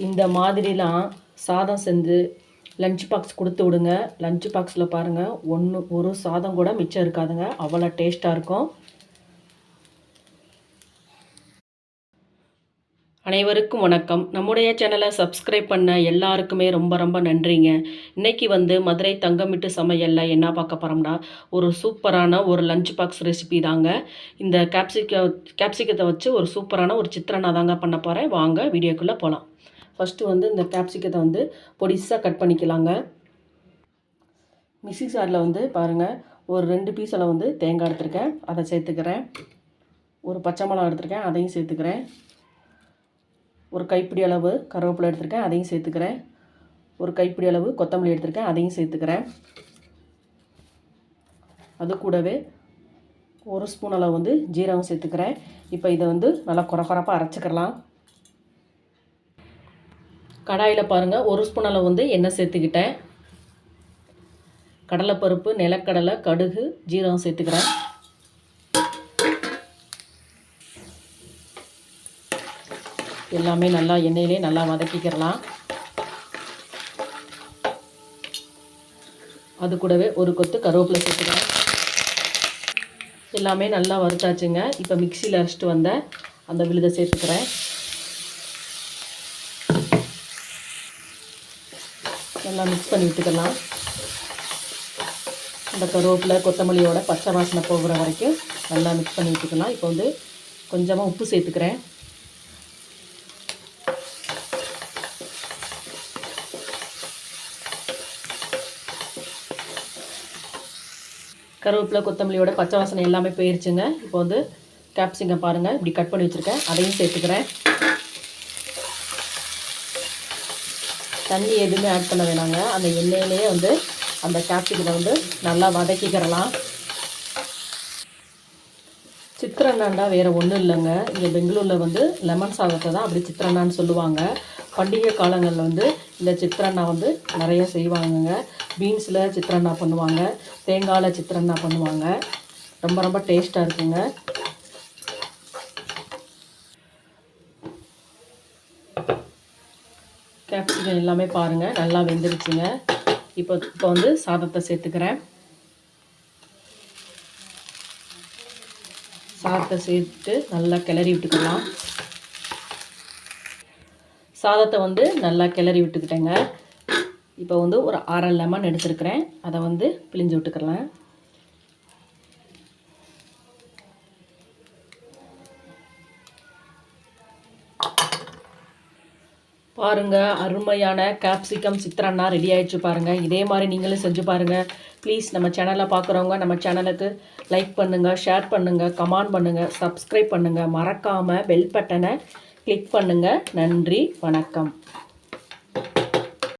இந்த மாதிரிலாம் சாதம் செஞ்சு லஞ்ச் பாக்ஸ் கொடுத்து விடுங்க. லஞ்ச் பாக்ஸில் பாருங்கள் ஒரு சாதம் கூட மிச்சம் இருக்காதுங்க, அவ்வளோ டேஸ்ட்டாக இருக்கும். அனைவருக்கும் வணக்கம். நம்முடைய சேனலை சப்ஸ்கிரைப் பண்ண எல்லாருக்குமே ரொம்ப ரொம்ப நன்றிங்க. இன்றைக்கி மதுரை தங்கமிட்டு சமையலில் என்ன பார்க்க போகிறோம்னா, ஒரு சூப்பரான ஒரு லஞ்ச் பாக்ஸ் ரெசிபி தாங்க. இந்த கேப்சிகத்தை வச்சு ஒரு சூப்பரான ஒரு சித்திரனா தாங்க பண்ண போகிறேன். வாங்க வீடியோக்குள்ளே போகலாம். ஃபஸ்ட்டு இந்த கேப்சிகத்தை பொடிசாக கட் பண்ணிக்கலாங்க. மிக்ஸி ஜாரில் பாருங்கள், ஒரு 2 பீஸில் தேங்காய் எடுத்துருக்கேன், அதை சேர்த்துக்கிறேன். ஒரு பச்சை மிளகா எடுத்துருக்கேன், அதையும் சேர்த்துக்கிறேன். ஒரு கைப்பிடி அளவு கருவேப்பிலை எடுத்துருக்கேன், அதையும் சேர்த்துக்கிறேன். ஒரு கைப்பிடி அளவு கொத்தமல்லி எடுத்துருக்கேன், அதையும் சேர்த்துக்கிறேன். அது கூடவே 1 ஸ்பூன் அளவு ஜீரகம் சேர்த்துக்கிறேன். இப்போ இதை நல்லா குறப்பாக அரைச்சிக்கலாம். கடாயில் பாருங்கள், 1 ஸ்பூன் அளவு எண்ணெய் சேர்த்துக்கிட்டேன். கடலைப்பருப்பு, நிலக்கடலை, கடுகு, ஜீரகம் சேர்த்துக்கிறேன். எல்லாமே நல்லா எண்ணெயிலே நல்லா வதக்கிக்கிறலாம். அது கூடவே ஒரு கொத்து கருவேப்பிலை சேர்த்துக்கிறேன். எல்லாமே நல்லா வறுத்தாச்சுங்க. இப்போ மிக்சியில் அரைச்சிட்டு வந்த அந்த விழுதை சேர்த்துக்கிறேன். நல்லா மிக்ஸ் பண்ணி விட்டுக்கலாம். அந்த கருவேப்பிலை கொத்தமல்லியோட பச்சை வாசனை போகிற வரைக்கும் நல்லா மிக்ஸ் பண்ணி விட்டுக்கலாம். இப்போ கொஞ்சமாக உப்பு சேர்த்துக்கிறேன். கருவேப்பிலை கொத்தமல்லியோட பச்சை வாசனை எல்லாமே போயிருச்சுங்க. இப்போ கேப்சிகம் பாருங்கள், இப்படி கட் பண்ணி வச்சுருக்கேன், அதையும் சேர்த்துக்கிறேன். தண்ணி எதுவுமே ஆட் பண்ண வேணாங்க. அந்த எண்ணெயிலேயே அந்த கேப்சிகத்தை நல்லா வதக்கிக்கிறலாம். சித்திரண்ணாண்டா வேறு ஒன்றும் இல்லைங்க. இங்கே பெங்களூரில் லெமன் சாதத்தை தான் அப்படி சித்திரண்ணான்னு சொல்லுவாங்க. பண்டிகை காலங்களில் இந்த சித்திரண்ணா நிறைய செய்வாங்கங்க. பீன்ஸில் சித்திரண்ணா பண்ணுவாங்க, தேங்காயில் சித்திரண்ணா பண்ணுவாங்க. ரொம்ப ரொம்ப டேஸ்ட்டாக இருக்குங்க. கேப்சிகம் எல்லாமே பாருங்கள் நல்லா வெந்துருச்சுங்க. இப்போ சாதத்தை சேர்த்துக்கிறேன். சாதத்தை சேர்த்து நல்லா கிளறி விட்டுக்கலாம். சாதத்தை நல்லா கிளறி விட்டுக்கிட்டேங்க. இப்போ ஒரு 1/2 லெமன் எடுத்துருக்கிறேன், அதை பிழிஞ்சு விட்டுக்கலாம். பாருங்கள், அருமையான கேப்சிகம் சித்திரண்ணா ரெடி ஆகிடுச்சு பாருங்கள். இதே மாதிரி நீங்களும் செஞ்சு பாருங்கள். ப்ளீஸ் நம்ம சேனலை பார்க்குறவங்க நம்ம சேனலுக்கு லைக் பண்ணுங்கள், ஷேர் பண்ணுங்கள், கமெண்ட் பண்ணுங்கள், சப்ஸ்கிரைப் பண்ணுங்கள். மறக்காமல் பெல் பட்டனை கிளிக் பண்ணுங்கள். நன்றி, வணக்கம்.